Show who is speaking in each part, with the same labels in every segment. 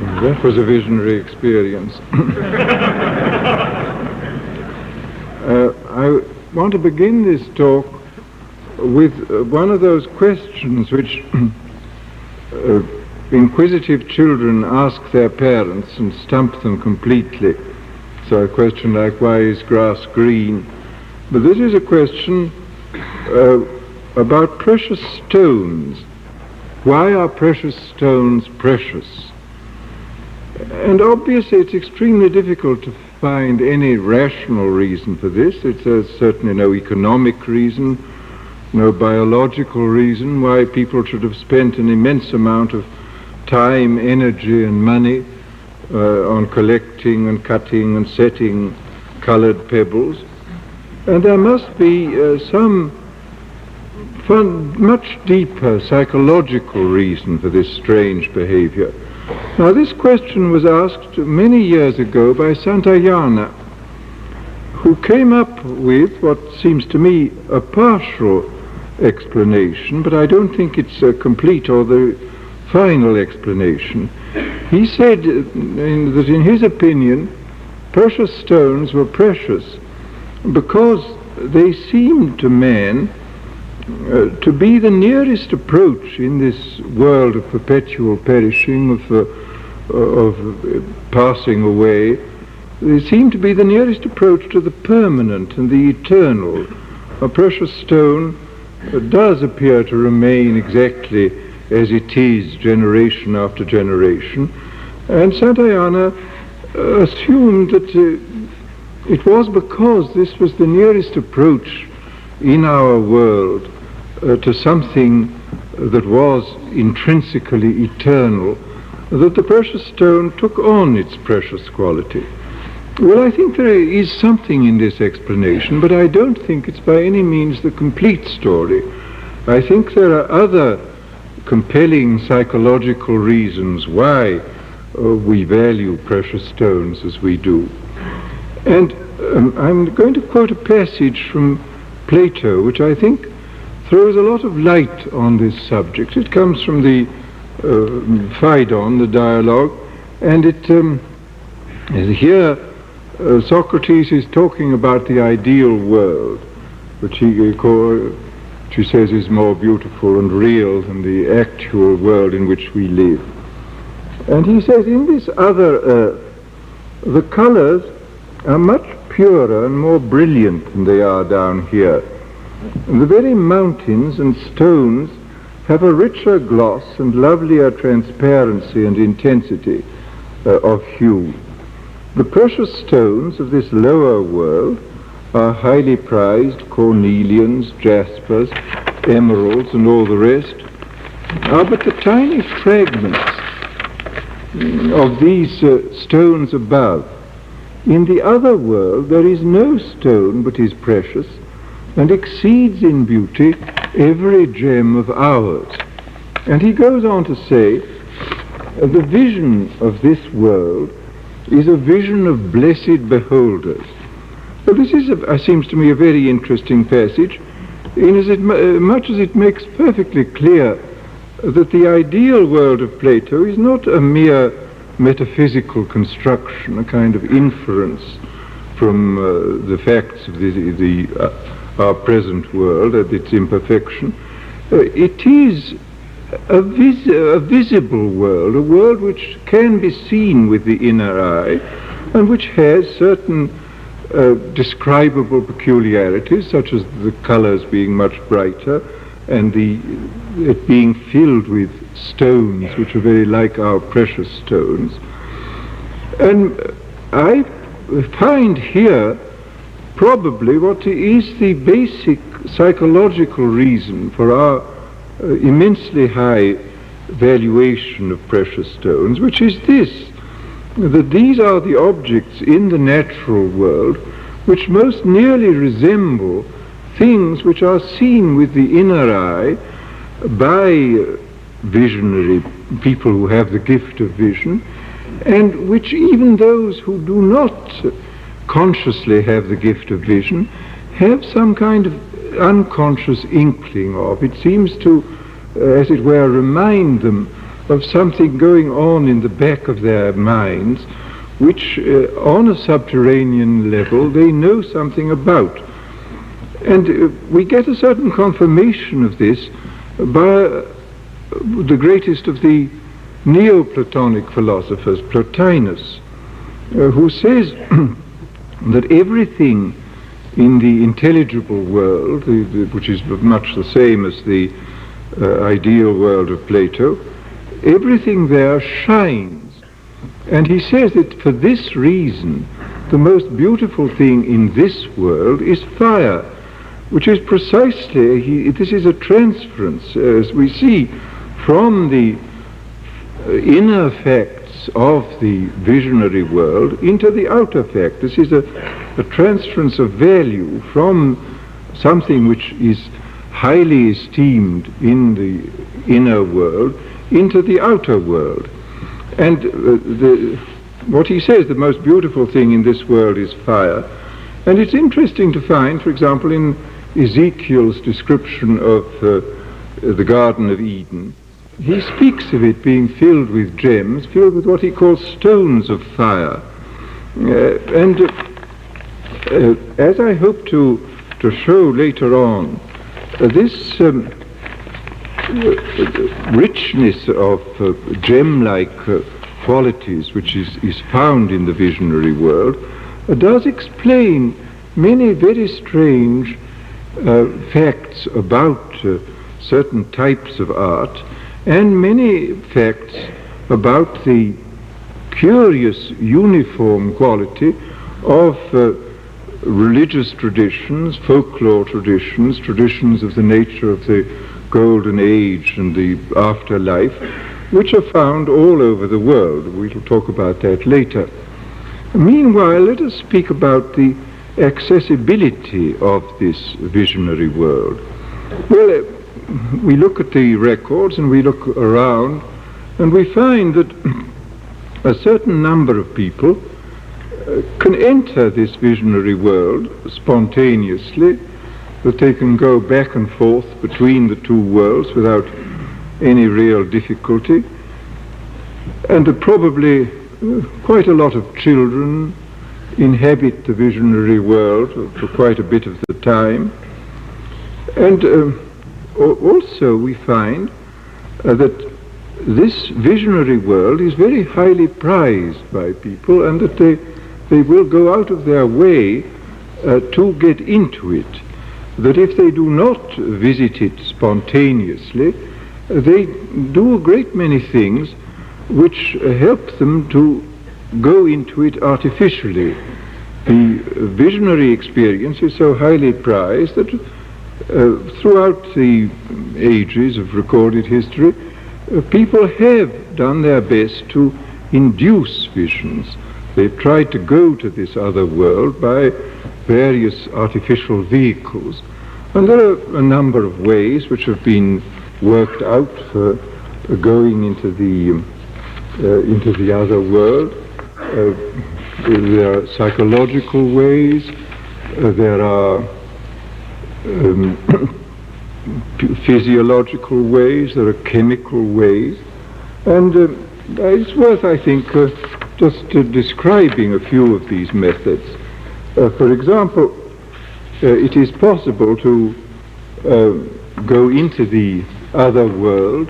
Speaker 1: That was a visionary experience. I want to begin this talk with one of those questions which inquisitive children ask their parents and stump them completely. So a question like, why is grass green? But this is a question about precious stones. Why are precious stones precious? And obviously it's extremely difficult to find any rational reason for this. There's certainly no economic reason, no biological reason why people should have spent an immense amount of time, energy and money on collecting and cutting and setting colored pebbles. And there must be some much deeper psychological reason for this strange behavior. Now this question was asked many years ago by Santayana, who came up with what seems to me a partial explanation, but I don't think it's a complete or the final explanation. He said that in his opinion precious stones were precious because they seemed to man to be the nearest approach in this world of perpetual perishing, of passing away. They seem to be the nearest approach to the permanent and the eternal. A precious stone does appear to remain exactly as it is generation after generation. And Santayana assumed that it was because this was the nearest approach in our world to something that was intrinsically eternal, that the precious stone took on its precious quality. Well, I think there is something in this explanation, but I don't think it's by any means the complete story. I think there are other compelling psychological reasons why we value precious stones as we do. And I'm going to quote a passage from Plato, which I think throws a lot of light on this subject. It comes from the Phaedon, the dialogue, and it here Socrates is talking about the ideal world, which he says is more beautiful and real than the actual world in which we live. And he says, in this other earth, the colors are much purer and more brilliant than they are down here. And the very mountains and stones have a richer gloss and lovelier transparency and intensity of hue. The precious stones of this lower world are highly prized cornelians, jaspers, emeralds, and all the rest, are but the tiny fragments of these stones above. In the other world there is no stone but is precious, and exceeds in beauty every gem of ours. And he goes on to say, the vision of this world is a vision of blessed beholders. So this is, seems to me, a very interesting passage, in as much as it makes perfectly clear that the ideal world of Plato is not a mere metaphysical construction, a kind of inference from the facts of our present world and its imperfection. It is a visible world, a world which can be seen with the inner eye and which has certain describable peculiarities, such as the colors being much brighter and it being filled with stones which are very like our precious stones. And I find here probably what is the basic psychological reason for our immensely high valuation of precious stones, which is this, that these are the objects in the natural world which most nearly resemble things which are seen with the inner eye by visionary people who have the gift of vision, and which even those who do not consciously have the gift of vision have some kind of unconscious inkling of. It seems to, as it were, remind them of something going on in the back of their minds, which on a subterranean level they know something about. And we get a certain confirmation of this by the greatest of the Neoplatonic philosophers, Plotinus, who says that everything in the intelligible world, which is much the same as the ideal world of Plato, everything there shines. And he says that for this reason, the most beautiful thing in this world is fire, which is precisely, this is a transference, as we see, from the inner facts of the visionary world into the outer fact. This is a transference of value from something which is highly esteemed in the inner world into the outer world. And what he says, the most beautiful thing in this world is fire. And it's interesting to find, for example, in Ezekiel's description of the Garden of Eden, he speaks of it being filled with gems, filled with what he calls stones of fire. As I hope to show later on, this richness of gem-like qualities which is found in the visionary world does explain many very strange facts about certain types of art, and many facts about the curious uniform quality of religious traditions, folklore traditions, traditions of the nature of the Golden Age and the afterlife, which are found all over the world. We'll talk about that later. Meanwhile, let us speak about the accessibility of this visionary world. Well, we look at the records and we look around and we find that a certain number of people can enter this visionary world spontaneously, that they can go back and forth between the two worlds without any real difficulty, and that probably quite a lot of children inhabit the visionary world for quite a bit of the time. And also we find that this visionary world is very highly prized by people, and that they will go out of their way to get into it. That if they do not visit it spontaneously, they do a great many things which help them to go into it artificially. The visionary experience is so highly prized that throughout the ages of recorded history, people have done their best to induce visions. They've tried to go to this other world by various artificial vehicles. And there are a number of ways which have been worked out for going into the other world. There are psychological ways, there are physiological ways, there are chemical ways, and it's worth, I think, just describing a few of these methods. For example, it is possible to go into the other world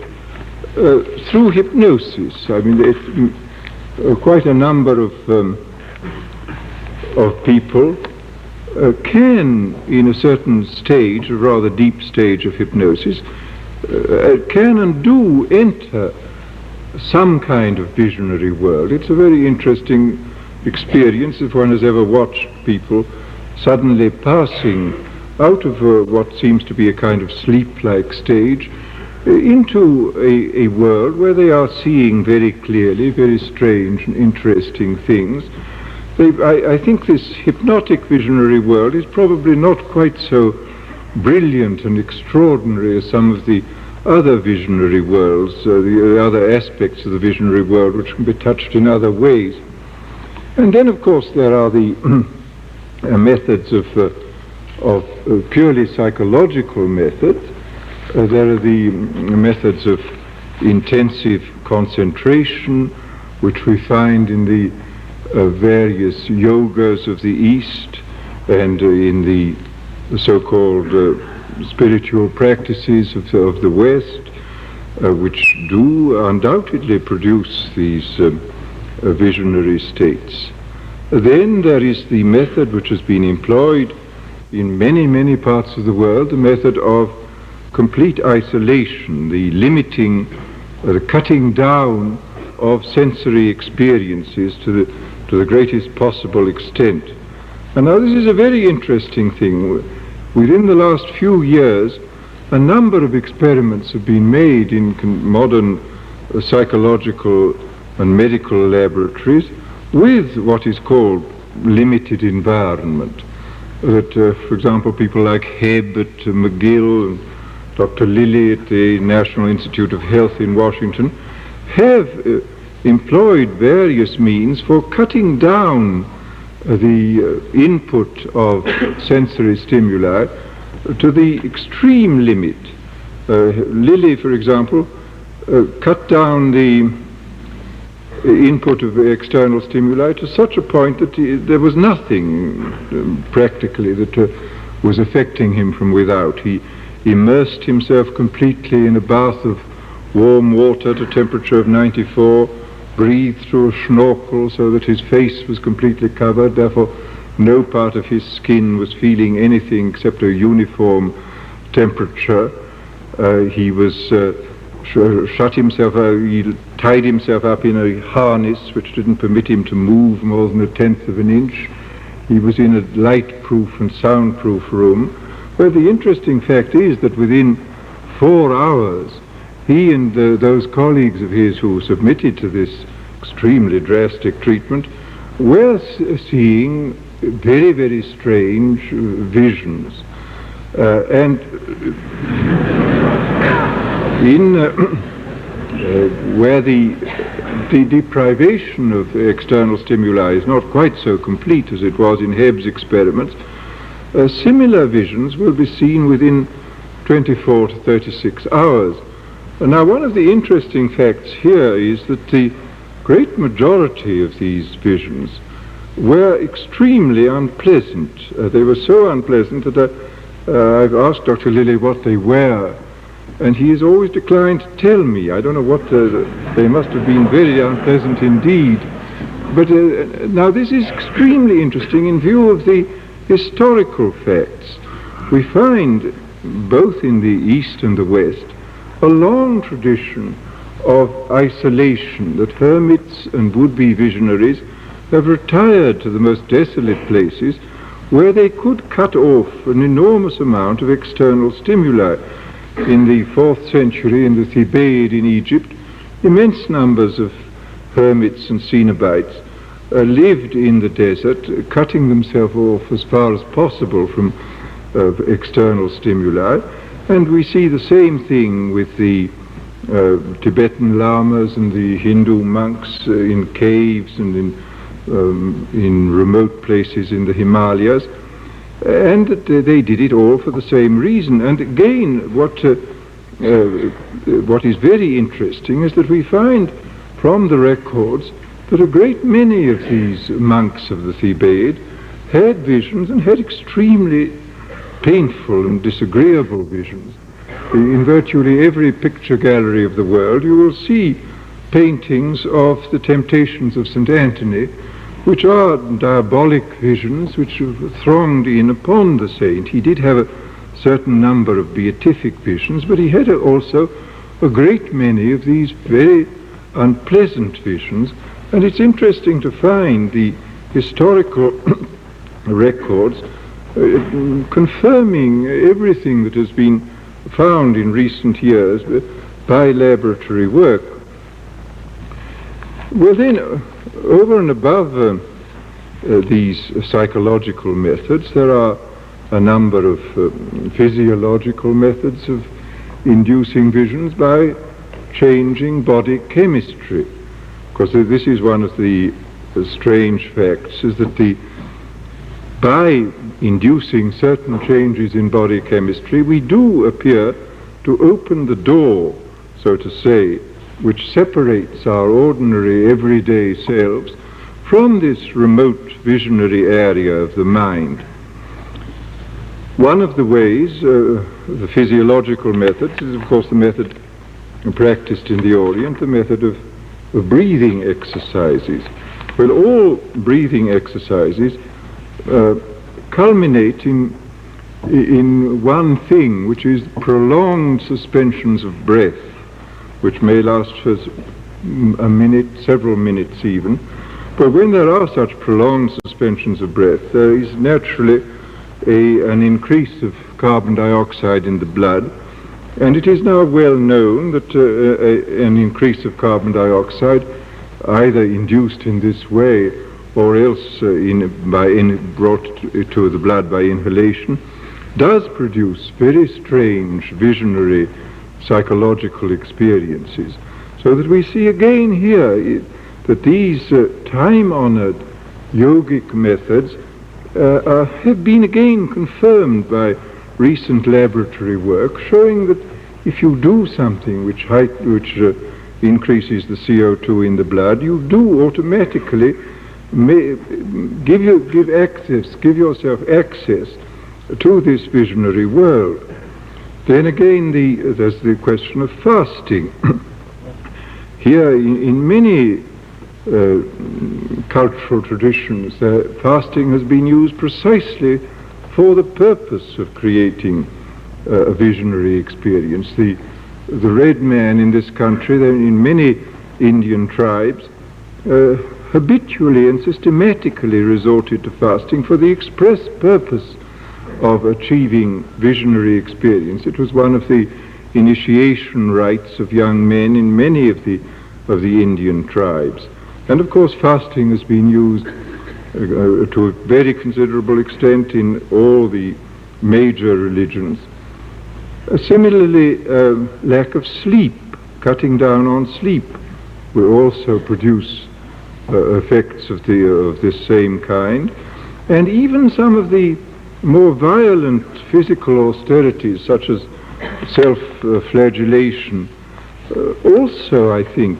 Speaker 1: through hypnosis. I mean, quite a number of people can, in a certain stage, a rather deep stage of hypnosis, can and do enter some kind of visionary world. It's a very interesting experience if one has ever watched people suddenly passing out of what seems to be a kind of sleep-like stage into a world where they are seeing very clearly very strange and interesting things. I think this hypnotic visionary world is probably not quite so brilliant and extraordinary as some of the other visionary worlds, the other aspects of the visionary world which can be touched in other ways. And then, of course, there are the methods of purely psychological methods. There are the methods of intensive concentration, which we find in the various yogas of the East and in the so-called spiritual practices of the West, which do undoubtedly produce these visionary states. Then there is the method which has been employed in many, many parts of the world, the method of complete isolation, the limiting, the cutting down of sensory experiences to the greatest possible extent. And now this is a very interesting thing. Within the last few years, a number of experiments have been made in modern psychological and medical laboratories with what is called limited environment. That, for example, people like Hebb at McGill and Dr. Lilly at the National Institute of Health in Washington have employed various means for cutting down the input of sensory stimuli to the extreme limit. Lilly, for example, cut down the input of external stimuli to such a point that there was nothing practically that was affecting him from without. He immersed himself completely in a bath of warm water at a temperature of 94, breathed through a schnorkel so that his face was completely covered, therefore no part of his skin was feeling anything except a uniform temperature. He was shut himself out, he tied himself up in a harness which didn't permit him to move more than 1/10 of an inch. He was in a light-proof and soundproof room, where the interesting fact is that within 4 hours, he and those colleagues of his who submitted to this extremely drastic treatment were seeing very, very strange visions. And in where the deprivation of external stimuli is not quite so complete as it was in Hebb's experiments, similar visions will be seen within 24 to 36 hours. Now, one of the interesting facts here is that the great majority of these visions were extremely unpleasant. They were so unpleasant that I've asked Dr. Lilly what they were, and he has always declined to tell me. I don't know what they must have been very unpleasant indeed. But now this is extremely interesting in view of the historical facts. We find, both in the East and the West, a long tradition of isolation, that hermits and would-be visionaries have retired to the most desolate places where they could cut off an enormous amount of external stimuli. In the 4th century, in the Thebaid in Egypt, immense numbers of hermits and Cenobites lived in the desert, cutting themselves off as far as possible from external stimuli. And we see the same thing with the Tibetan lamas and the Hindu monks in caves and in remote places in the Himalayas, and that they did it all for the same reason. And again, what is very interesting is that we find from the records that a great many of these monks of the Thebaid had visions, and had extremely painful and disagreeable visions. In virtually every picture gallery of the world you will see paintings of the temptations of St. Anthony, which are diabolic visions which have thronged in upon the saint. He did have a certain number of beatific visions, but he had also a great many of these very unpleasant visions. And it's interesting to find the historical records confirming everything that has been found in recent years by laboratory work. Well then, over and above these psychological methods, there are a number of physiological methods of inducing visions by changing body chemistry. Because this is one of the strange facts, is that by inducing certain changes in body chemistry, we do appear to open the door, so to say, which separates our ordinary everyday selves from this remote visionary area of the mind. One of the ways, the physiological methods, is of course the method practiced in the Orient, the method of breathing exercises. Well, all breathing exercises culminate in one thing, which is prolonged suspensions of breath, which may last for a minute, several minutes even. But when there are such prolonged suspensions of breath, there is naturally an increase of carbon dioxide in the blood, and it is now well known that an increase of carbon dioxide, either induced in this way or else brought to the blood by inhalation, does produce very strange visionary psychological experiences. So that we see again here that these time-honored yogic methods have been again confirmed by recent laboratory work, showing that if you do something which increases the CO2 in the blood, you do automatically give yourself access to this visionary world. Then again, there's the question of fasting. Here, in many cultural traditions, fasting has been used precisely for the purpose of creating a visionary experience. The red man in this country, in many Indian tribes, habitually and systematically resorted to fasting for the express purpose of achieving visionary experience. It was one of the initiation rites of young men in many of the Indian tribes. And of course fasting has been used to a very considerable extent in all the major religions. Similarly, lack of sleep, cutting down on sleep, will also produce effects of this same kind. And even some of the more violent physical austerities, such as self-flagellation, also, I think,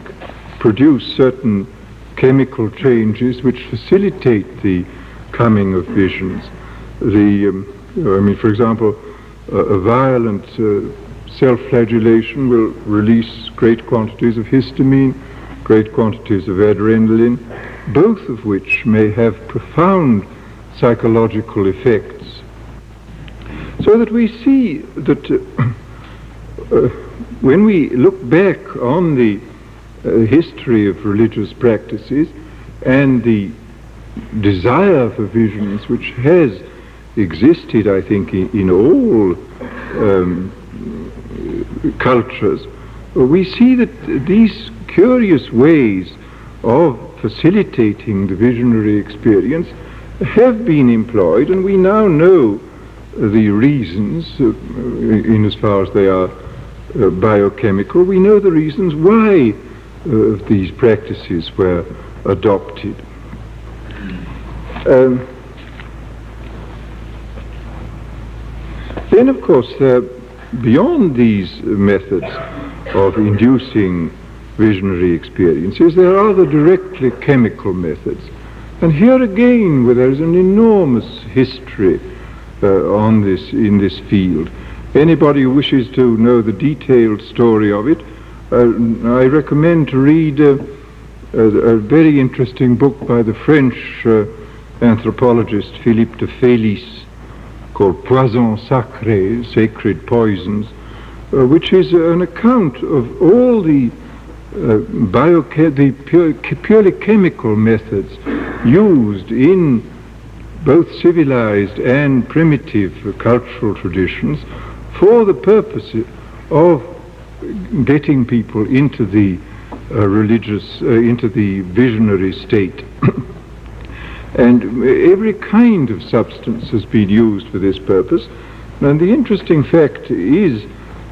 Speaker 1: produce certain chemical changes which facilitate the coming of visions. For example, a violent self-flagellation will release great quantities of histamine, great quantities of adrenaline, both of which may have profound psychological effects. So that we see that when we look back on the history of religious practices and the desire for visions which has existed, I think, in all cultures, we see that these curious ways of facilitating the visionary experience have been employed, and we now know the reasons, in as far as they are biochemical, we know the reasons why these practices were adopted. Then, of course, beyond these methods of inducing visionary experiences, there are the directly chemical methods. And here again, where there is an enormous history in this field. Anybody who wishes to know the detailed story of it, I recommend to read a very interesting book by the French anthropologist Philippe de Félis, called Poisons Sacrés, Sacred Poisons, which is an account of all the purely chemical methods used in both civilized and primitive cultural traditions for the purpose of getting people into the into the visionary state. And every kind of substance has been used for this purpose. And the interesting fact is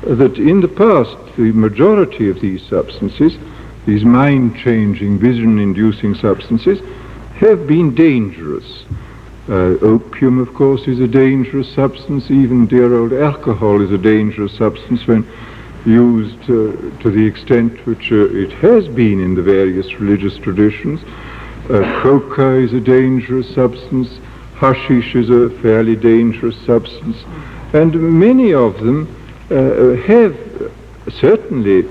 Speaker 1: that in the past, the majority of these substances, these mind-changing, vision-inducing substances, have been dangerous. Opium, of course, is a dangerous substance. Even dear old alcohol is a dangerous substance when used to the extent which it has been in the various religious traditions. Coca is a dangerous substance, hashish is a fairly dangerous substance, and many of them have certainly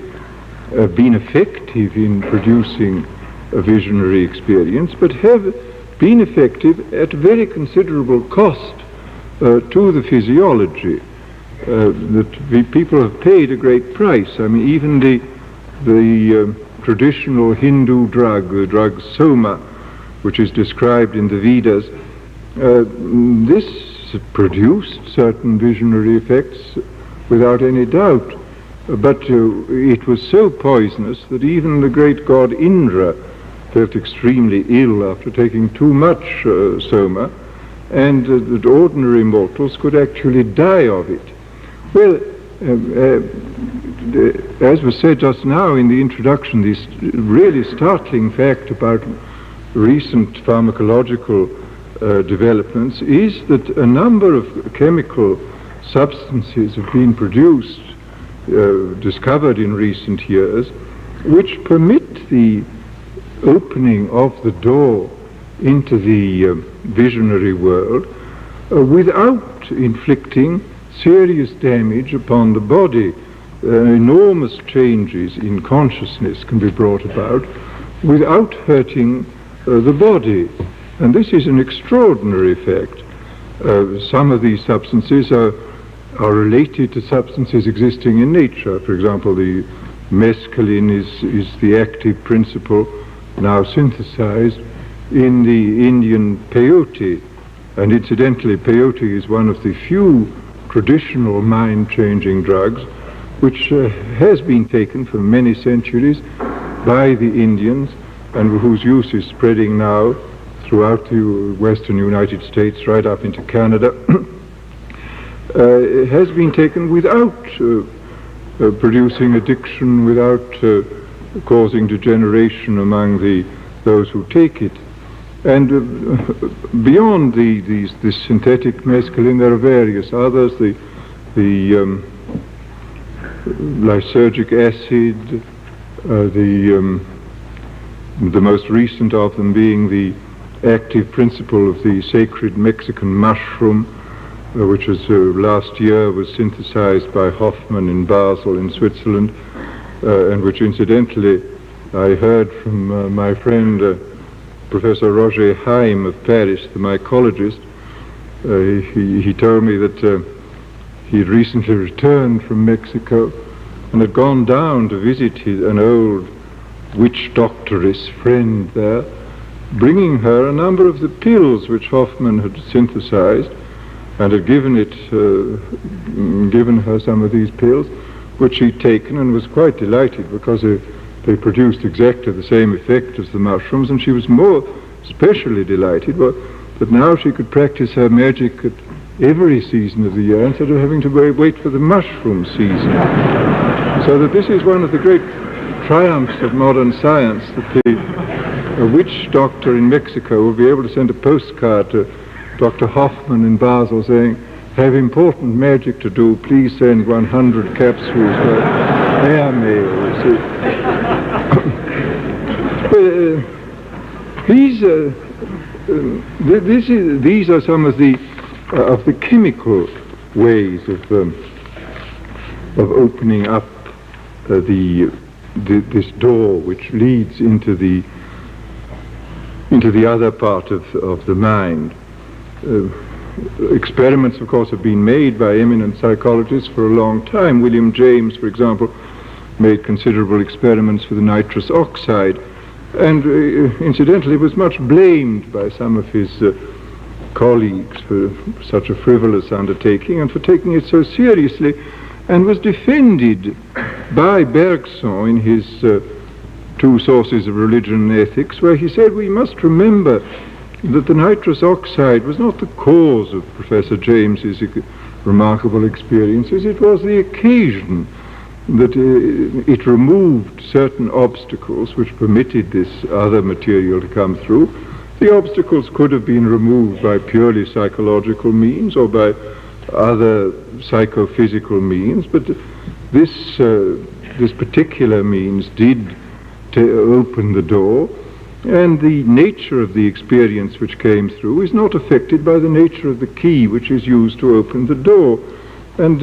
Speaker 1: been effective in producing a visionary experience, but have been effective at very considerable cost to the physiology. That people have paid a great price. I mean, even the traditional Hindu drug, the drug soma, which is described in the Vedas, this produced certain visionary effects without any doubt. But it was so poisonous that even the great god Indra felt extremely ill after taking too much soma, and that ordinary mortals could actually die of it. Well, as was said just now in the introduction, this really startling fact about recent pharmacological developments is that a number of chemical substances have been produced, discovered in recent years, which permit the opening of the door into the visionary world without inflicting serious damage upon the body. Enormous changes in consciousness can be brought about without hurting the body. And this is an extraordinary effect. Some of these substances are related to substances existing in nature. For example, the mescaline is the active principle now synthesized in the Indian peyote. And incidentally, peyote is one of the few traditional mind-changing drugs which has been taken for many centuries by the Indians and whose use is spreading now throughout the western United States right up into Canada. Has been taken without producing addiction, without causing degeneration among those who take it. And beyond this synthetic mescaline, there are various others. The lysergic acid, the most recent of them being the active principle of the sacred Mexican mushroom, which was last year was synthesized by Hoffmann in Basel in Switzerland, and which incidentally I heard from my friend Professor Roger Haim of Paris, the mycologist. He told me that he had recently returned from Mexico and had gone down to visit an old witch doctoress friend there, bringing her a number of the pills which Hoffmann had synthesized, and had given her some of these pills, which she'd taken, and was quite delighted because they produced exactly the same effect as the mushrooms, and she was more especially delighted that now she could practice her magic at every season of the year instead of having to wait for the mushroom season. So that this is one of the great triumphs of modern science, that a witch doctor in Mexico will be able to send a postcard to Dr. Hoffmann in Basel saying, "Have important magic to do, please send 100 capsules for airmail." These are some of the chemical ways of opening up this door which leads into the other part of the mind. Experiments, of course, have been made by eminent psychologists for a long time. William James, for example, made considerable experiments with the nitrous oxide, and incidentally was much blamed by some of his colleagues for such a frivolous undertaking and for taking it so seriously, and was defended by Bergson in his Two Sources of Religion and Ethics, where he said we must remember that the nitrous oxide was not the cause of Professor James's remarkable experiences. It was the occasion that it removed certain obstacles which permitted this other material to come through. The obstacles could have been removed by purely psychological means or by other psychophysical means, but this particular means did open the door, and the nature of the experience which came through is not affected by the nature of the key which is used to open the door. And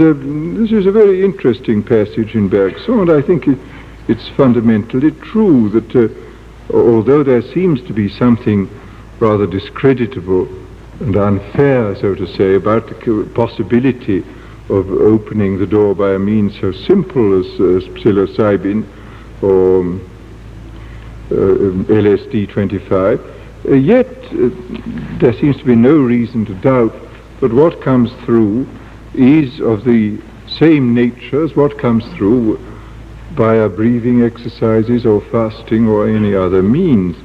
Speaker 1: this is a very interesting passage in Bergson, and I think it's fundamentally true that although there seems to be something rather discreditable and unfair, so to say, about the possibility of opening the door by a means so simple as psilocybin or LSD 25, yet there seems to be no reason to doubt that what comes through is of the same nature as what comes through via breathing exercises or fasting or any other means.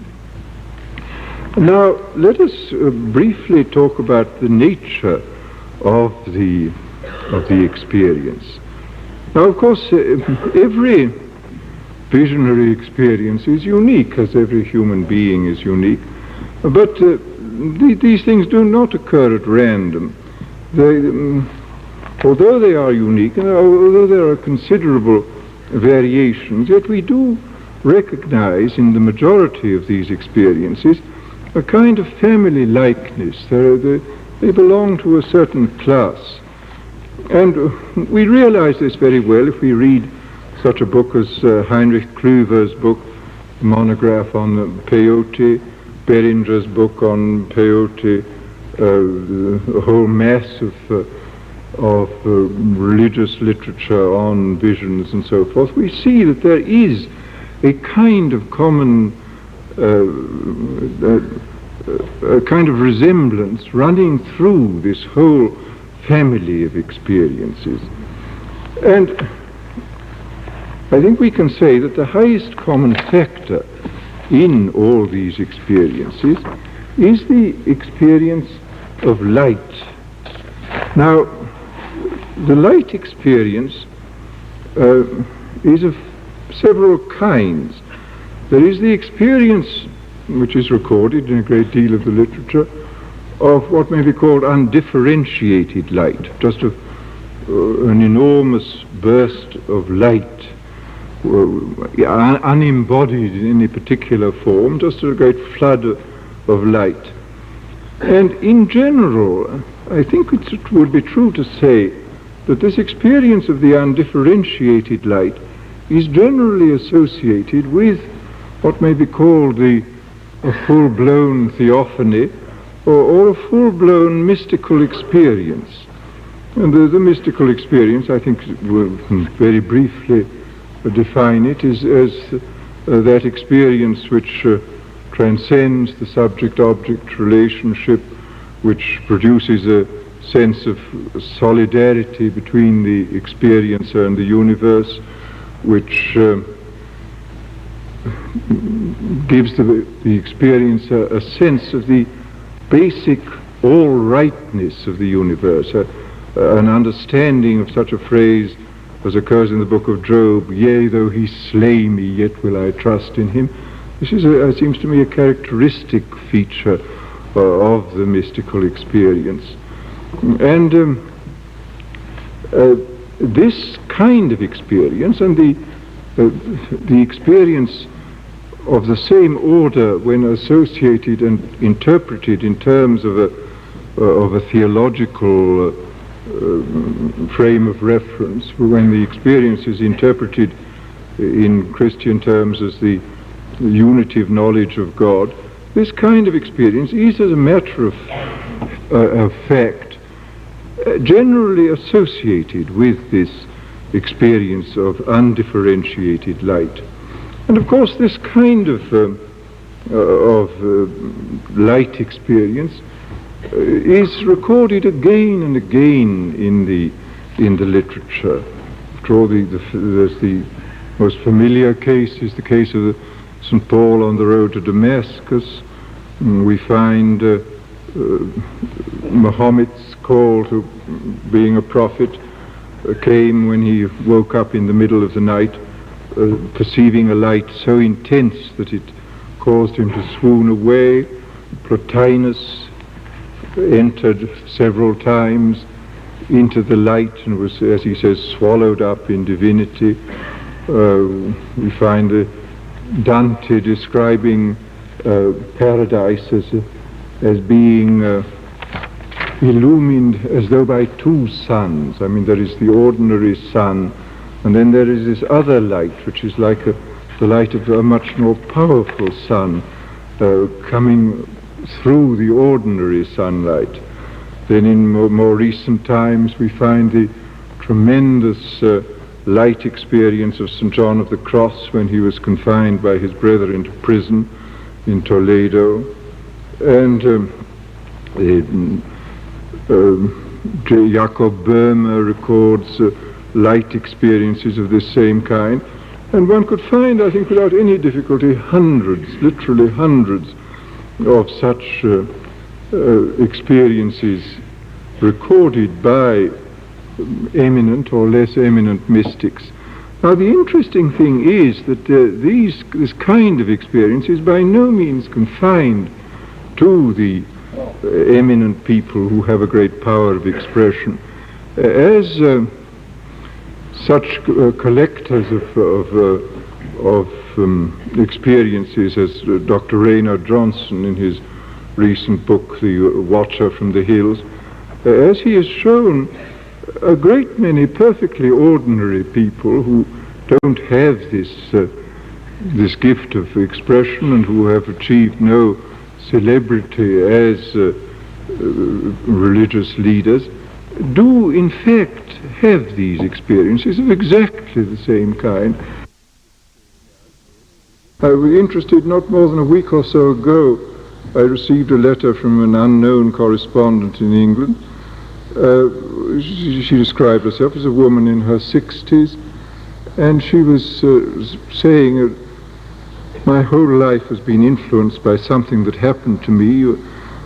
Speaker 1: Now, let us briefly talk about the nature of the experience. Now, of course, every visionary experience is unique, as every human being is unique, but these things do not occur at random. Although they are unique, and although there are considerable variations, yet we do recognize in the majority of these experiences a kind of family likeness. They belong to a certain class. And we realize this very well if we read such a book as Heinrich Klüver's book, monograph on peyote, Beringer's book on peyote, a whole mass of religious literature on visions and so forth. We see that there is a kind of common a kind of resemblance running through this whole family of experiences. And I think we can say that the highest common factor in all these experiences is the experience of light. Now, the light experience is of several kinds. There is the experience which is recorded in a great deal of the literature of what may be called undifferentiated light, just an enormous burst of light, unembodied in any particular form, just a great flood of light. And in general, I think it would be true to say that this experience of the undifferentiated light is generally associated with what may be called a full-blown theophany or a full-blown mystical experience. And the mystical experience, I think we'll very briefly define it, is as that experience which transcends the subject-object relationship, which produces a sense of solidarity between the experiencer and the universe, which gives the experiencer a sense of the basic all-rightness of the universe, an understanding of such a phrase as occurs in the book of Job, "Yea, though he slay me, yet will I trust in him." This is, seems to me, a characteristic feature of the mystical experience. And this kind of experience, and the experience of the same order when associated and interpreted in terms of a theological frame of reference, when the experience is interpreted in Christian terms as the unity of knowledge of God, this kind of experience is, as a matter of fact, generally associated with this experience of undifferentiated light. And of course this kind of light experience is recorded again and again in the literature. After all, the most familiar case is the case of St. Paul on the road to Damascus. We find Muhammad's call to being a prophet came when he woke up in the middle of the night, perceiving a light so intense that it caused him to swoon away. Plotinus entered several times into the light and was, as he says, swallowed up in divinity. We find Dante describing paradise as being illumined as though by two suns. I mean, there is the ordinary sun, and then there is this other light, which is like the light of a much more powerful sun coming through the ordinary sunlight. Then in more recent times we find the tremendous light experience of St. John of the Cross when he was confined by his brethren to prison in Toledo, and Jacob Boehme records light experiences of this same kind, and one could find, I think, without any difficulty, hundreds, literally hundreds of such experiences recorded by eminent or less eminent mystics. Now, the interesting thing is that this kind of experience is by no means confined to the eminent people who have a great power of expression. As such collectors of experiences as Dr. Raynard Johnson in his recent book, The Watcher from the Hills, as he has shown, a great many perfectly ordinary people who don't have this gift of expression and who have achieved no celebrity as religious leaders do in fact have these experiences of exactly the same kind. I was interested not more than a week or so ago. I received a letter from an unknown correspondent in England. She described herself as a woman in her 60s, and she was saying, my whole life has been influenced by something that happened to me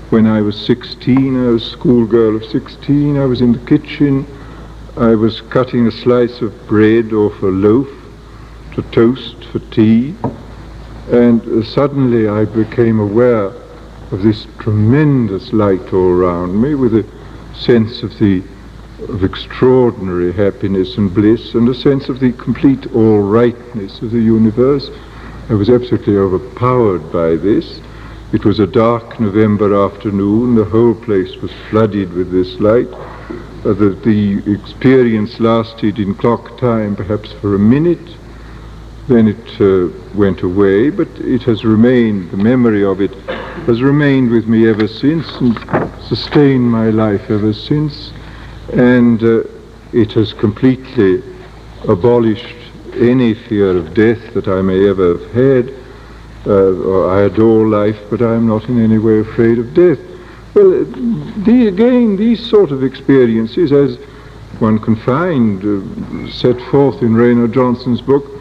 Speaker 1: when I was 16. I was a schoolgirl of 16. I was in the kitchen. I was cutting a slice of bread off a loaf to toast for tea, and suddenly I became aware of this tremendous light all around me, with a sense of extraordinary happiness and bliss, and a sense of the complete all-rightness of the universe. I was absolutely overpowered by this. It was a dark November afternoon. The whole place was flooded with this light. The experience lasted in clock time perhaps for a minute. Then it went away, but it has remained, the memory of it has remained with me ever since and sustained my life ever since. And it has completely abolished any fear of death that I may ever have had. I adore life, but I am not in any way afraid of death. Well, again, these sort of experiences, as one can find set forth in Raynard Johnson's book,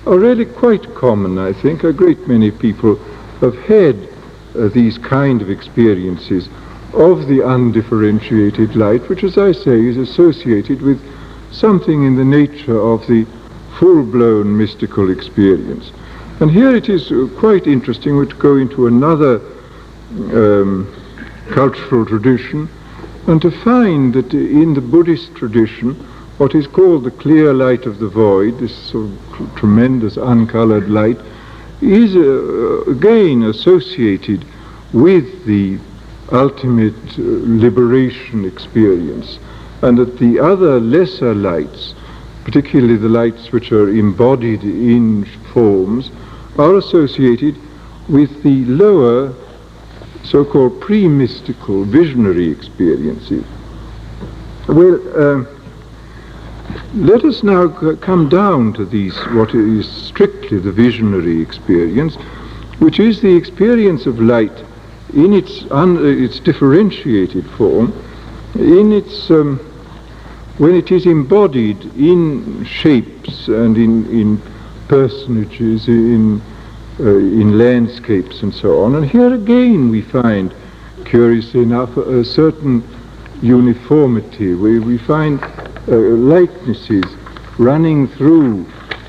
Speaker 1: are really quite common, I think. A great many people have had these kind of experiences of the undifferentiated light, which, as I say, is associated with something in the nature of the full-blown mystical experience. And here it is quite interesting to go into another cultural tradition and to find that in the Buddhist tradition, what is called the clear light of the void, this sort of tremendous uncolored light, is again associated with the ultimate liberation experience, and that the other lesser lights, particularly the lights which are embodied in forms, are associated with the lower so-called pre-mystical visionary experiences. Well, let us now come down to these, what is strictly the visionary experience, which is the experience of light in its differentiated form, in its when it is embodied in shapes and in personages, in landscapes and so on. And here again we find, curiously enough, a certain uniformity, where we find likenesses running through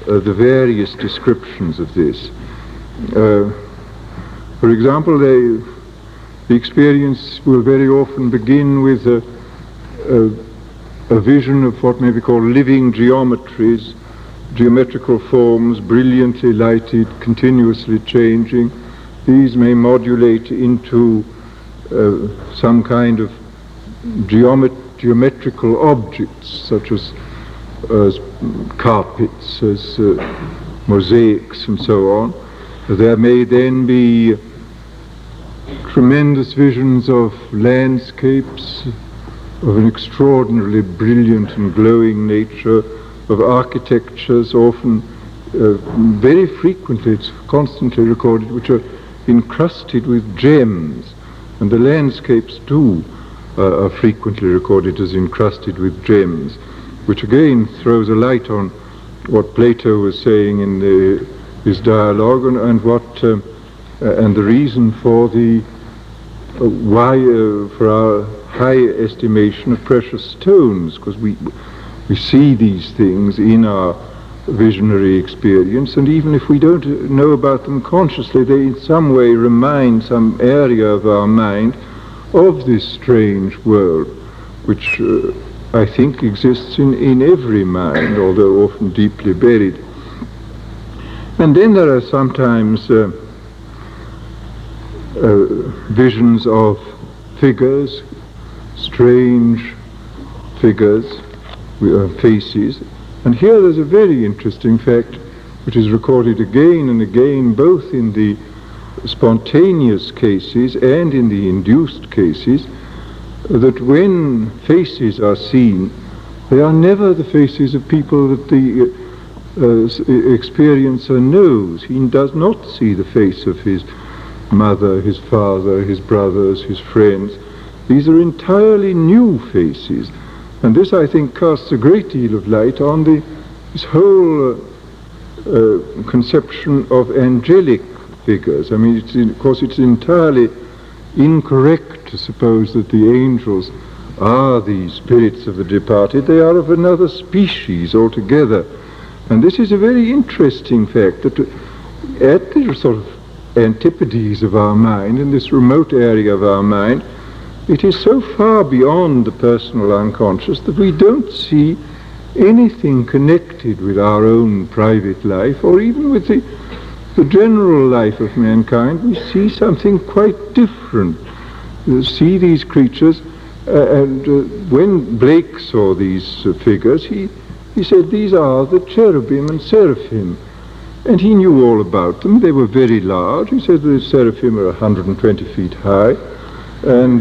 Speaker 1: the various descriptions of this. For example, the experience will very often begin with a vision of what may be called living geometries, geometrical forms, brilliantly lighted, continuously changing. These may modulate into some kind of geometrical objects, such as carpets, as mosaics, and so on. There may then be tremendous visions of landscapes of an extraordinarily brilliant and glowing nature, of architectures, often, very frequently, it's constantly recorded, which are encrusted with gems, and the landscapes too are frequently recorded as encrusted with gems, which again throws a light on what Plato was saying in his dialogue, and what and the reason for the why for our high estimation of precious stones, because we see these things in our visionary experience, and even if we don't know about them consciously, they in some way remind some area of our mind of this strange world, which I think exists in every mind, although often deeply buried. And then there are sometimes visions of figures, strange figures, faces. And here there's a very interesting fact which is recorded again and again, both in the spontaneous cases and in the induced cases, that when faces are seen, they are never the faces of people that the experiencer knows. He does not see the face of his mother, his father, his brothers, his friends. These are entirely new faces. And this, I think, casts a great deal of light on this whole conception of angelic figures. I mean, of course, it's entirely incorrect to suppose that the angels are the spirits of the departed. They are of another species altogether. And this is a very interesting fact, that at the sort of antipodes of our mind, in this remote area of our mind, it is so far beyond the personal unconscious that we don't see anything connected with our own private life, or even with the general life of mankind. We see something quite different. We see these creatures, and when Blake saw these figures, he said, these are the cherubim and seraphim. And he knew all about them. They were very large. He said the seraphim are 120 feet high, and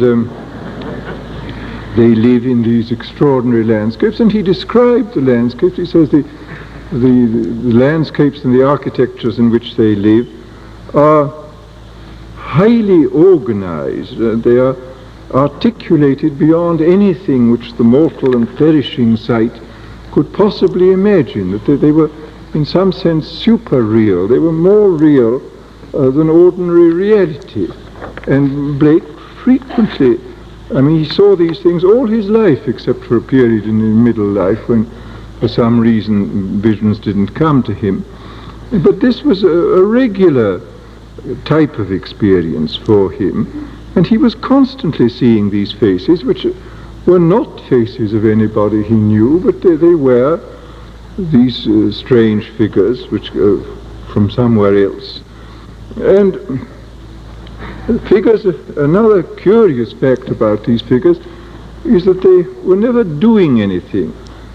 Speaker 1: they live in these extraordinary landscapes. And he described the landscapes. He says the landscapes and the architectures in which they live are highly organized. They are articulated beyond anything which the mortal and perishing sight could possibly imagine. That they were, in some sense, super real. They were more real than ordinary reality. And Blake frequently, I mean, he saw these things all his life, except for a period in his middle life when, for some reason, visions didn't come to him. But this was a regular type of experience for him, and he was constantly seeing these faces, which were not faces of anybody he knew, but they were these strange figures which from somewhere else. And figures, another curious fact about these figures is that they were never doing anything.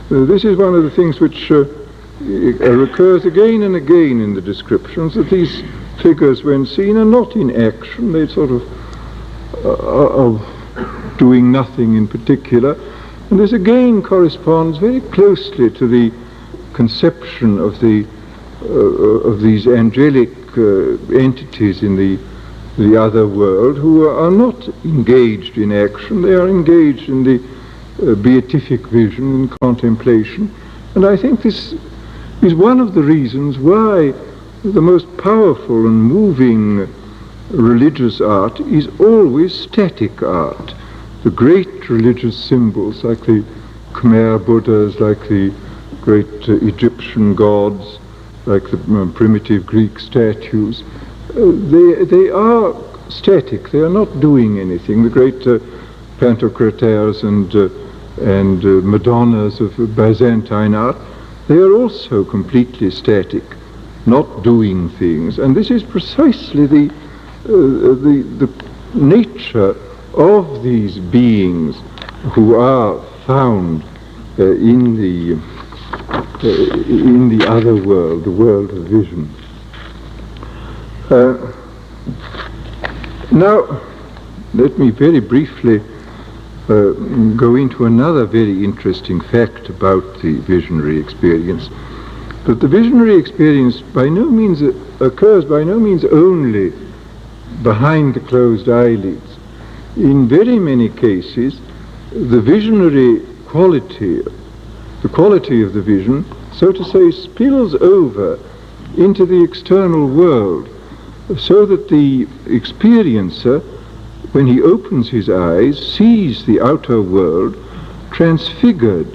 Speaker 1: This is one of the things which recurs again and again in the descriptions, that these figures, when seen, are not in action. They sort of are doing nothing in particular. And this again corresponds very closely to the conception of these angelic entities in the other world, who are not engaged in action. They are engaged in the beatific vision and contemplation. And I think this is one of the reasons why the most powerful and moving religious art is always static art. The great religious symbols, like the Khmer Buddhas, like the great Egyptian gods, like the primitive Greek statues, they are static. They are not doing anything. The great Pantocrators and and Madonnas of Byzantine art, they are also completely static, not doing things. And this is precisely the nature of these beings who are found in the other world, the world of vision. Now, let me very briefly go into another very interesting fact about the visionary experience. That the visionary experience occurs by no means only behind the closed eyelids. In very many cases, the visionary quality, the quality of the vision, so to say, spills over into the external world, so that the experiencer, when he opens his eyes, sees the outer world transfigured,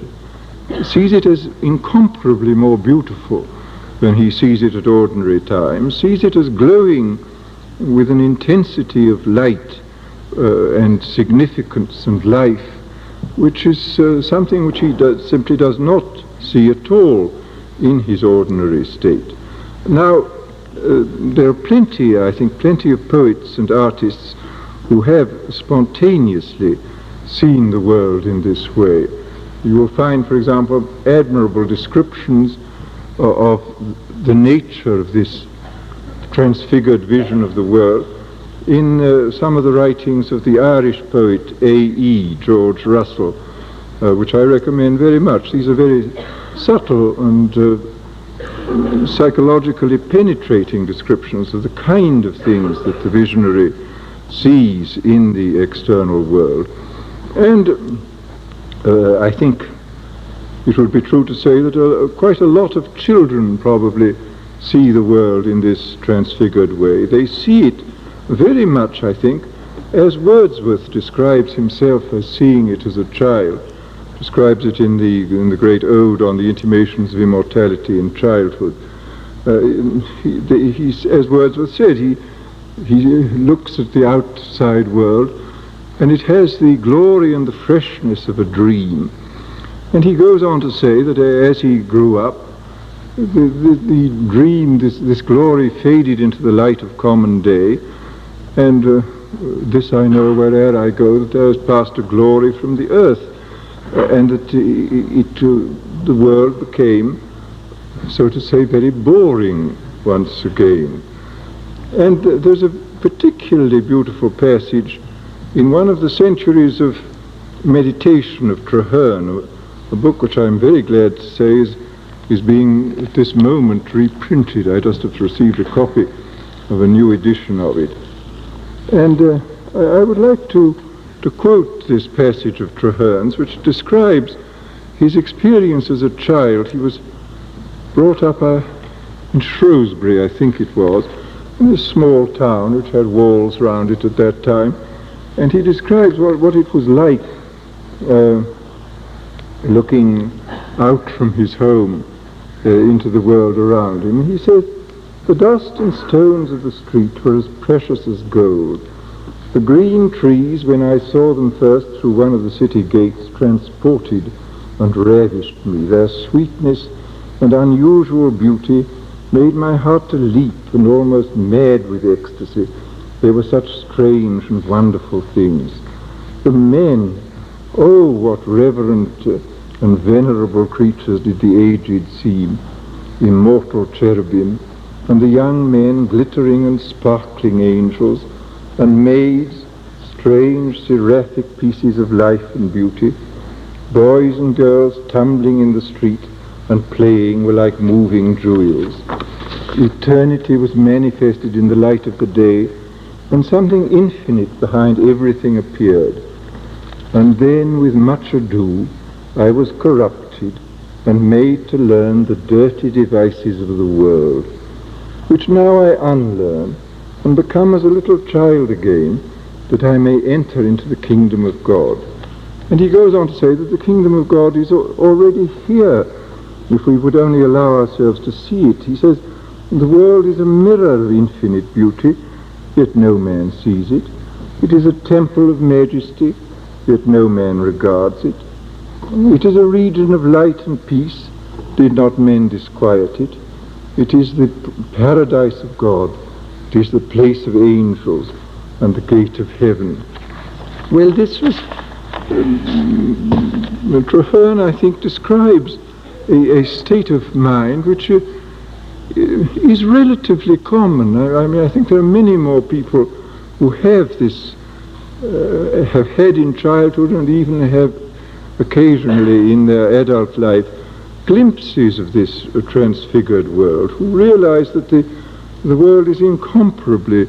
Speaker 1: sees it as incomparably more beautiful than he sees it at ordinary times, sees it as glowing with an intensity of light and significance and life, which is something which he simply does not see at all in his ordinary state. Now, there are plenty of poets and artists who have spontaneously seen the world in this way. You will find, for example, admirable descriptions of the nature of this transfigured vision of the world in some of the writings of the Irish poet A.E. George Russell, which I recommend very much. These are very subtle and psychologically penetrating descriptions of the kind of things that the visionary sees in the external world. And I think it would be true to say that quite a lot of children probably see the world in this transfigured way. They see it very much, I think, as Wordsworth describes himself as seeing it as a child, describes it in the great ode on the intimations of immortality in childhood. As Wordsworth said, he looks at the outside world, and it has the glory and the freshness of a dream. And he goes on to say that as he grew up, the dream, this glory faded into the light of common day, and this I know where'er I go, that there has passed a glory from the earth, and that the world became, so to say, very boring once again. And there's a particularly beautiful passage in one of the centuries of meditation of Traherne, a book which I'm very glad to say is being at this moment reprinted. I just have received a copy of a new edition of it. And I would like to quote this passage of Traherne's, which describes his experience as a child. He was brought up in Shrewsbury, I think it was, in this small town which had walls round it at that time. And he describes what it was like looking out from his home into the world around him. He says, "The dust and stones of the street were as precious as gold. The green trees, when I saw them first through one of the city gates, transported and ravished me. Their sweetness and unusual beauty made my heart to leap and almost mad with ecstasy. They were such strange and wonderful things. The men, oh, what reverent and venerable creatures did the aged seem, immortal cherubim, and the young men glittering and sparkling angels, and maids, strange seraphic pieces of life and beauty. Boys and girls tumbling in the street and playing were like moving jewels. Eternity was manifested in the light of the day, and something infinite behind everything appeared. And then, with much ado, I was corrupted and made to learn the dirty devices of the world, which now I unlearn and become as a little child again, that I may enter into the kingdom of God." And he goes on to say that the kingdom of God is already here, if we would only allow ourselves to see it. He says, "The world is a mirror of infinite beauty, yet no man sees it. It is a temple of majesty, yet no man regards it. It is a region of light and peace, did not men disquiet it. It is the paradise of God. It is the place of angels and the gate of heaven. Well, this was, Traherne, I think, describes a state of mind which is relatively common. I mean, I think there are many more people who have this, have had in childhood and even have occasionally in their adult life glimpses of this transfigured world, who realize that the world is incomparably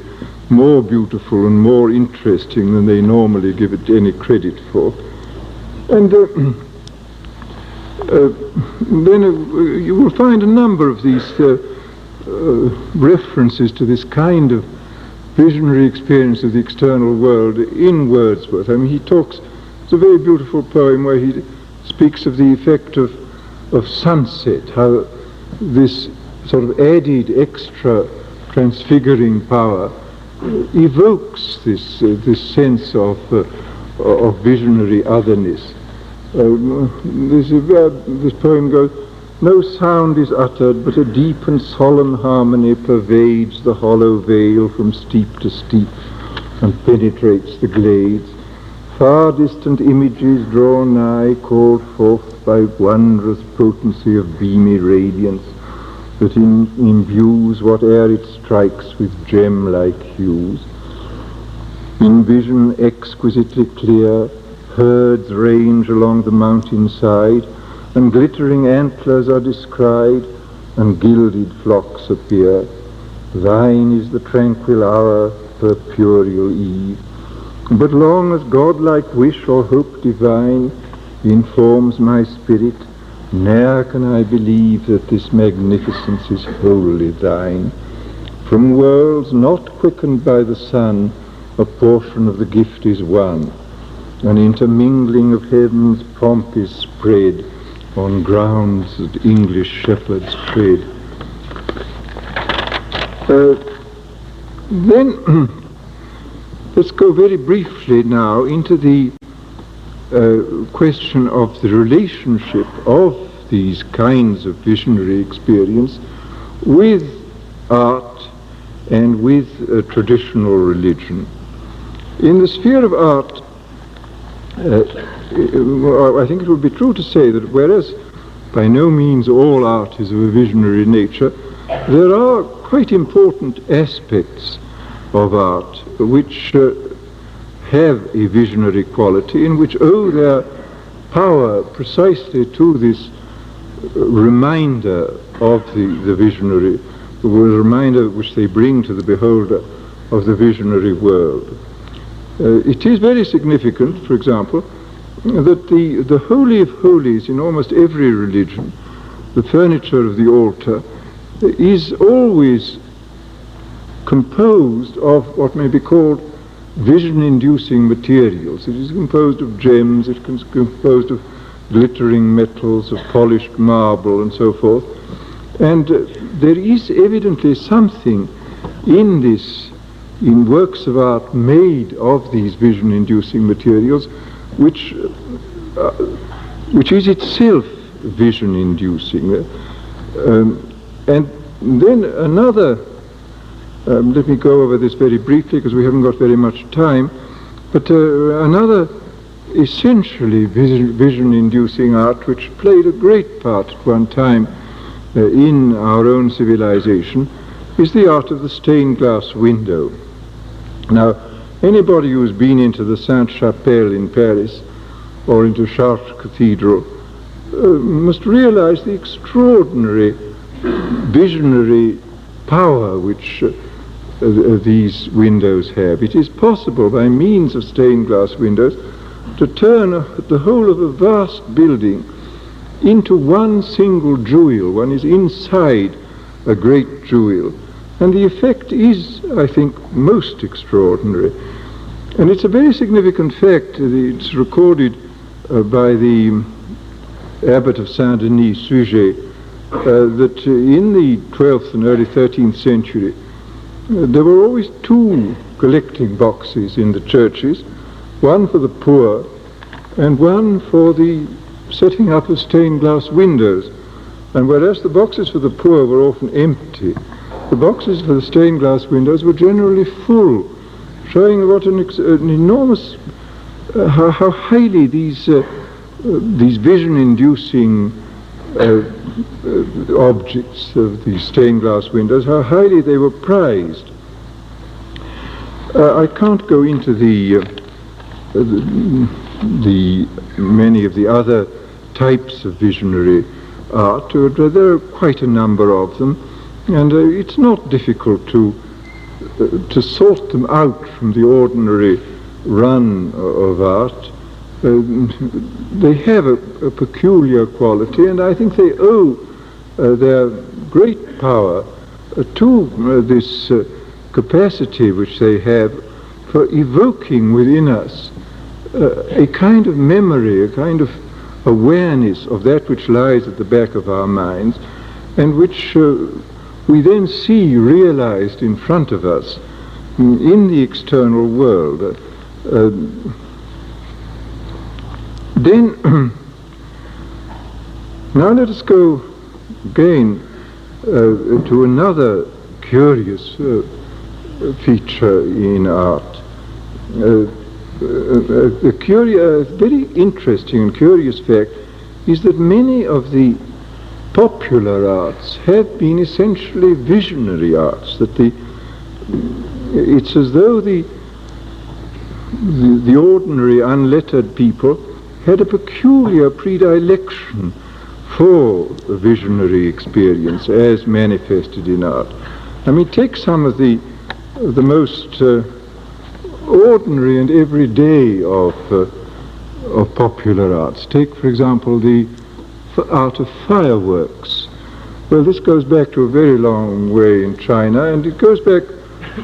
Speaker 1: more beautiful and more interesting than they normally give it any credit for. And then you will find a number of these references to this kind of visionary experience of the external world in Wordsworth. I mean, he talks, it's a very beautiful poem where he speaks of the effect of sunset, how this sort of added extra transfiguring power evokes this sense of visionary otherness. This poem goes, no sound is uttered, but a deep and solemn harmony pervades the hollow vale from steep to steep and penetrates the glades. Far distant images draw nigh, called forth by wondrous potency of beamy radiance that imbues whate'er it strikes with gem-like hues. In vision exquisitely clear, herds range along the mountain-side, and glittering antlers are descried, and gilded flocks appear. Thine is the tranquil hour, purpureal eve. But long as godlike wish or hope divine informs my spirit, ne'er can I believe that this magnificence is wholly thine. From worlds not quickened by the sun, a portion of the gift is won. An intermingling of heaven's pomp is spread on grounds that English shepherds tread. Then let's go very briefly now into the question of the relationship of these kinds of visionary experience with art and with traditional religion. In the sphere of art, I think it would be true to say that whereas by no means all art is of a visionary nature, there are quite important aspects of art which have a visionary quality and which owe their power precisely to this reminder of the visionary, the reminder which they bring to the beholder of the visionary world. It is very significant, for example, that the Holy of Holies in almost every religion, the furniture of the altar, is always composed of what may be called vision-inducing materials. It is composed of gems, it is composed of glittering metals, of polished marble, and so forth. And there is evidently something in this, in works of art made of these vision-inducing materials, which is itself vision-inducing. And then another, let me go over this very briefly because we haven't got very much time, but another essentially vision-inducing art which played a great part at one time in our own civilization is the art of the stained glass window. Now, anybody who's been into the Sainte-Chapelle in Paris or into Chartres Cathedral must realize the extraordinary visionary power which these windows have. It is possible by means of stained glass windows to turn the whole of a vast building into one single jewel. One is inside a great jewel. And the effect is, I think, most extraordinary. And it's a very significant fact. It's recorded by the abbot of Saint-Denis, Suger, that in the 12th and early 13th century, there were always two collecting boxes in the churches, one for the poor and one for the setting up of stained glass windows. And whereas the boxes for the poor were often empty, the boxes for the stained glass windows were generally full, showing what an enormous, how highly these vision-inducing objects of these stained glass windows, how highly they were prized. I can't go into the many of the other types of visionary art. There are quite a number of them, and it's not difficult to sort them out from the ordinary run of art. They have a peculiar quality, and I think they owe their great power to this capacity which they have for evoking within us a kind of memory, a kind of awareness of that which lies at the back of our minds, and which we then see realized in front of us in the external world. Then, now let us go again to another curious feature in art. A very interesting and curious fact is that many of the popular arts have been essentially visionary arts. That it's as though the ordinary unlettered people had a peculiar predilection for a visionary experience as manifested in art. I mean, take some of the most ordinary and everyday of popular arts. Take, for example, the art of fireworks. Well, this goes back to a very long way in China, and it goes back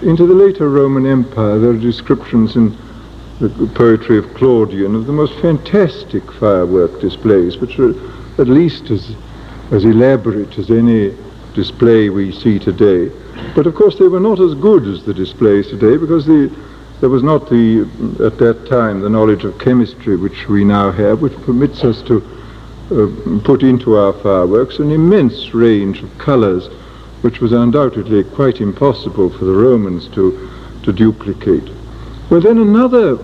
Speaker 1: into the later Roman Empire. There are descriptions in the poetry of Claudian of the most fantastic firework displays, which are at least as elaborate as any display we see today. But of course they were not as good as the displays today, because there was not at that time the knowledge of chemistry which we now have, which permits us to put into our fireworks an immense range of colors, which was undoubtedly quite impossible for the Romans to duplicate. Well, then another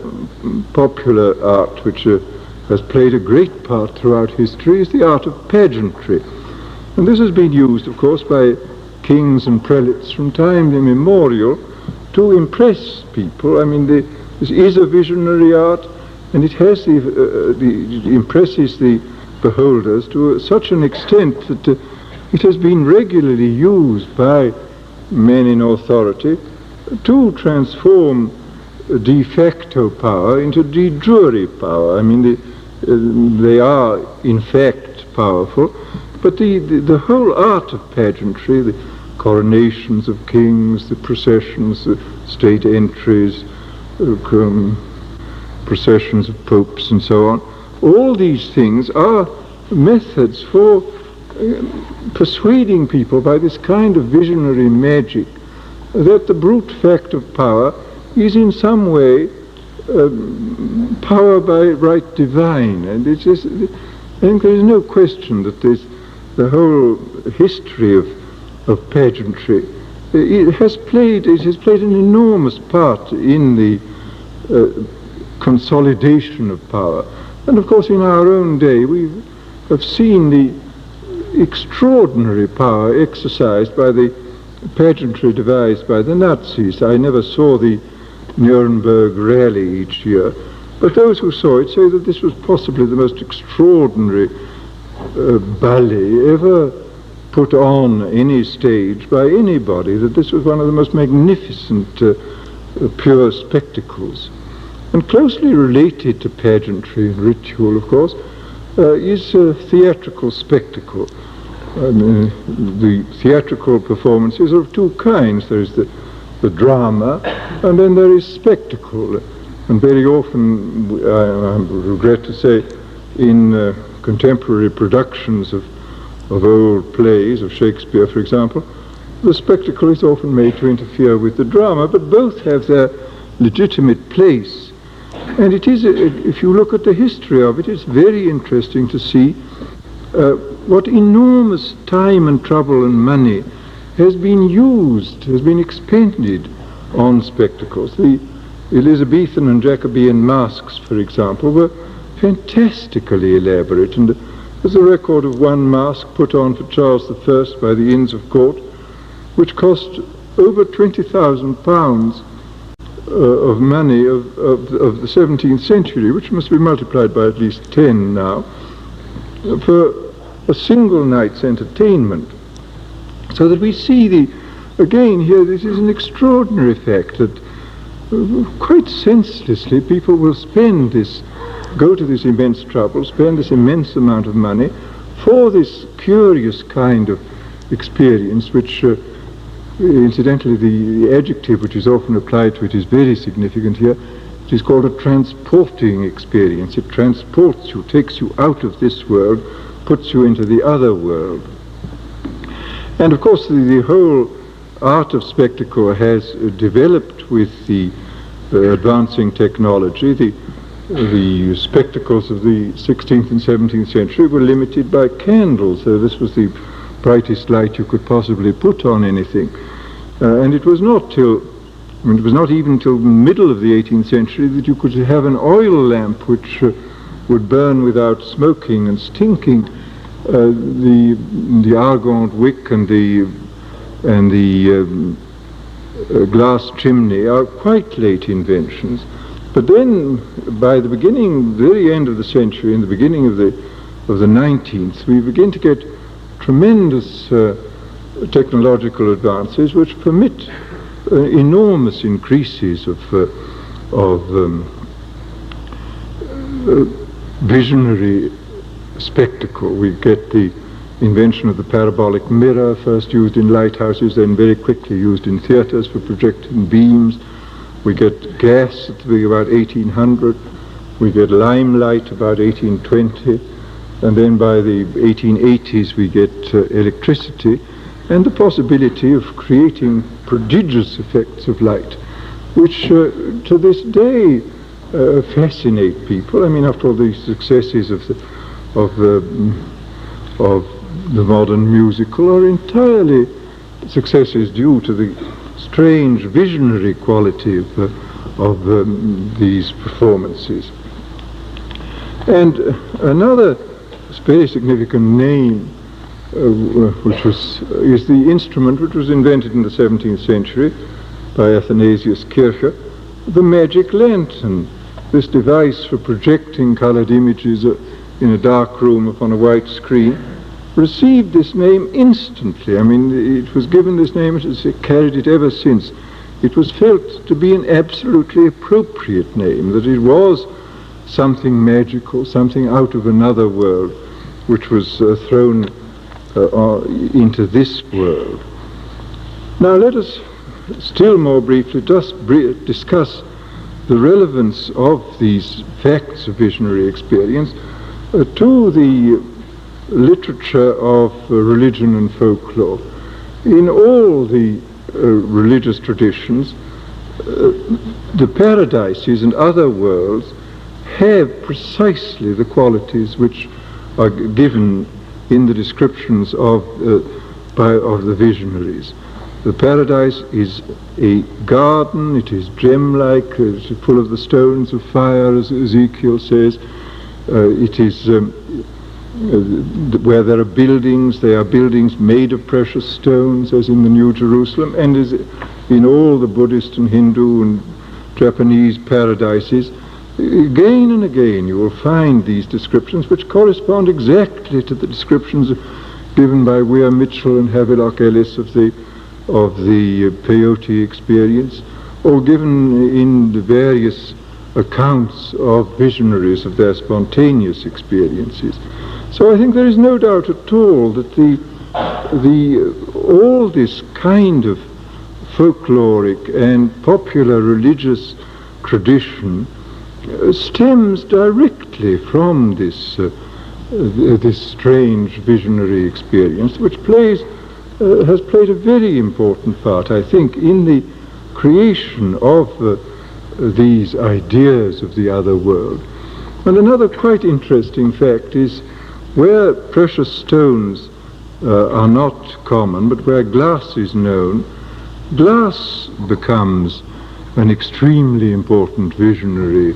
Speaker 1: popular art which has played a great part throughout history is the art of pageantry. And this has been used, of course, by kings and prelates from time immemorial to impress people. I mean, this is a visionary art, and it has it impresses the beholders to such an extent that it has been regularly used by men in authority to transform de facto power into de jure power. I mean, they are in fact powerful, but the whole art of pageantry, the coronations of kings, the processions, the state entries, processions of popes and so on, all these things are methods for persuading people by this kind of visionary magic that the brute fact of power is in some way power by right divine. And it's just, I think there is no question that the whole history of pageantry, it has played an enormous part in the consolidation of power. And of course in our own day we have seen the extraordinary power exercised by the pageantry devised by the Nazis. I never saw the Nuremberg rally each year, but those who saw it say that this was possibly the most extraordinary ballet ever put on any stage by anybody, that this was one of the most magnificent pure spectacles. And closely related to pageantry and ritual, of course, is theatrical spectacle. The theatrical performances are of two kinds. There is the drama, and then there is spectacle. And very often, I regret to say, in contemporary productions of old plays, of Shakespeare, for example, the spectacle is often made to interfere with the drama, but both have their legitimate place. And it is, if you look at the history of it, it's very interesting to see what enormous time and trouble and money has been used, has been expended on spectacles. The Elizabethan and Jacobean masks, for example, were fantastically elaborate, and there's a record of one mask put on for Charles I by the Inns of Court, which cost over £20,000 of money of the 17th century, which must be multiplied by at least 10 now, for a single night's entertainment. So that we see again here, this is an extraordinary fact that quite senselessly people will go to this immense trouble, spend this immense amount of money for this curious kind of experience, which incidentally the adjective which is often applied to it is very significant here. It is called a transporting experience. It transports you, takes you out of this world, puts you into the other world. And of course the whole art of spectacle has developed with the advancing technology. The spectacles of the 16th and 17th century were limited by candles, so this was the brightest light you could possibly put on anything. And it was not even till the middle of the 18th century that you could have an oil lamp which would burn without smoking and stinking. The argand wick and the glass chimney are quite late inventions. But then, by the very end of the century, in the beginning of the 19th, we begin to get tremendous technological advances which permit enormous increases of visionary spectacle. We get the invention of the parabolic mirror, first used in lighthouses, then very quickly used in theatres for projecting beams. We get gas at about 1800. We get limelight about 1820. And then by the 1880s we get electricity and the possibility of creating prodigious effects of light, which to this day fascinate people. I mean, after all, the successes of the modern musical are entirely successes due to the strange visionary quality of these performances. And another very significant name, which is the instrument which was invented in the 17th century by Athanasius Kircher, the magic lantern. This device for projecting colored images in a dark room upon a white screen received this name instantly. I mean, it was given this name, it has carried it ever since. It was felt to be an absolutely appropriate name, that it was something magical, something out of another world, which was thrown into this world. Now let us still more briefly just discuss the relevance of these facts of visionary experience to the literature of religion and folklore. In all the religious traditions, the paradises and other worlds have precisely the qualities which are given in the descriptions of the visionaries. The paradise is a garden, it is gem-like, it's full of the stones of fire, as Ezekiel says. It is where there are buildings, they are buildings made of precious stones, as in the New Jerusalem, and as in all the Buddhist and Hindu and Japanese paradises. Again and again you will find these descriptions which correspond exactly to the descriptions given by Weir Mitchell and Havelock Ellis of the peyote experience, or given in the various accounts of visionaries of their spontaneous experiences. So I think there is no doubt at all that all this kind of folkloric and popular religious tradition stems directly from this strange visionary experience, which has played a very important part, I think, in the creation of these ideas of the other world. And another quite interesting fact is where precious stones are not common, but where glass is known, glass becomes an extremely important visionary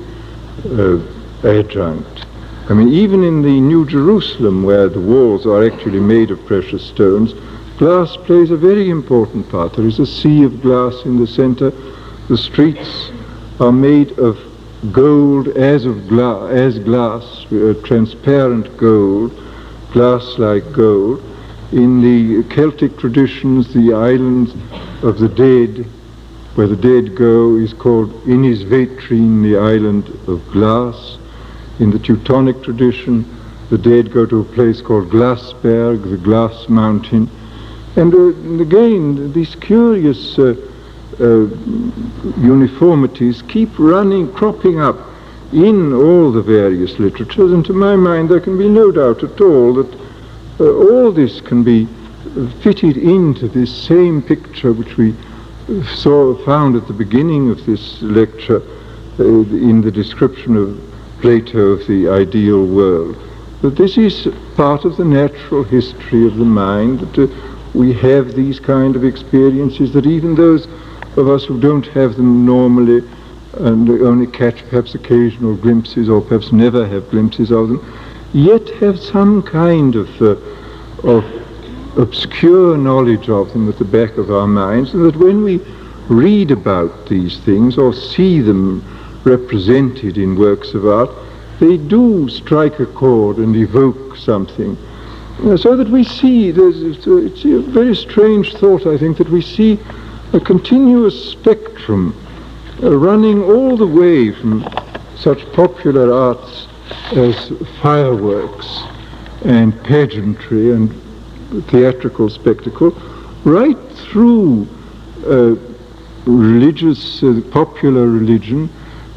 Speaker 1: adjunct. I mean, even in the New Jerusalem, where the walls are actually made of precious stones, glass plays a very important part. There is a sea of glass in the center. The streets are made of gold as glass, transparent gold, glass-like gold. In the Celtic traditions, the islands of the dead, where the dead go, is called Inisvetrine, the island of glass. In the Teutonic tradition, the dead go to a place called Glassberg, the glass mountain. And again, these curious uniformities keep cropping up in all the various literatures, and to my mind there can be no doubt at all that all this can be fitted into this same picture which we found at the beginning of this lecture in the description of Plato of the ideal world. That this is part of the natural history of the mind, that we have these kind of experiences, that even those of us who don't have them normally and only catch perhaps occasional glimpses or perhaps never have glimpses of them, yet have some kind of obscure knowledge of them at the back of our minds, and that when we read about these things or see them represented in works of art, they do strike a chord and evoke something. So that we see, it's a very strange thought, I think, that we see a continuous spectrum running all the way from such popular arts as fireworks and pageantry and theatrical spectacle, right through religious, popular religion,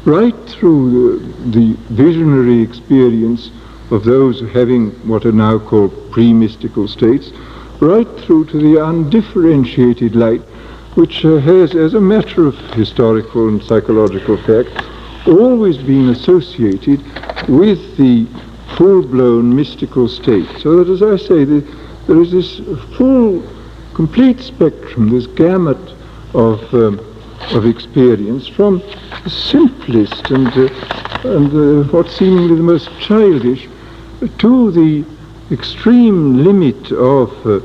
Speaker 1: right through the visionary experience of those having what are now called pre-mystical states, right through to the undifferentiated light, which has, as a matter of historical and psychological fact, always been associated with the full-blown mystical state. So that, as I say, there is this full, complete spectrum, this gamut of experience, from the simplest and what seemingly the most childish to the extreme limit of the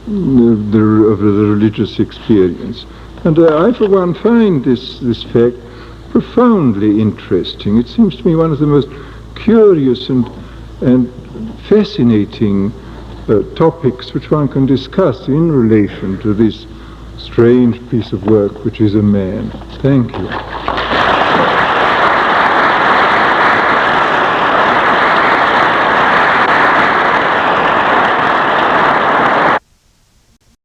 Speaker 1: religious experience. And I, for one, find this fact profoundly interesting. It seems to me one of the most curious and fascinating topics which one can discuss in relation to this strange piece of work which is a man. Thank you.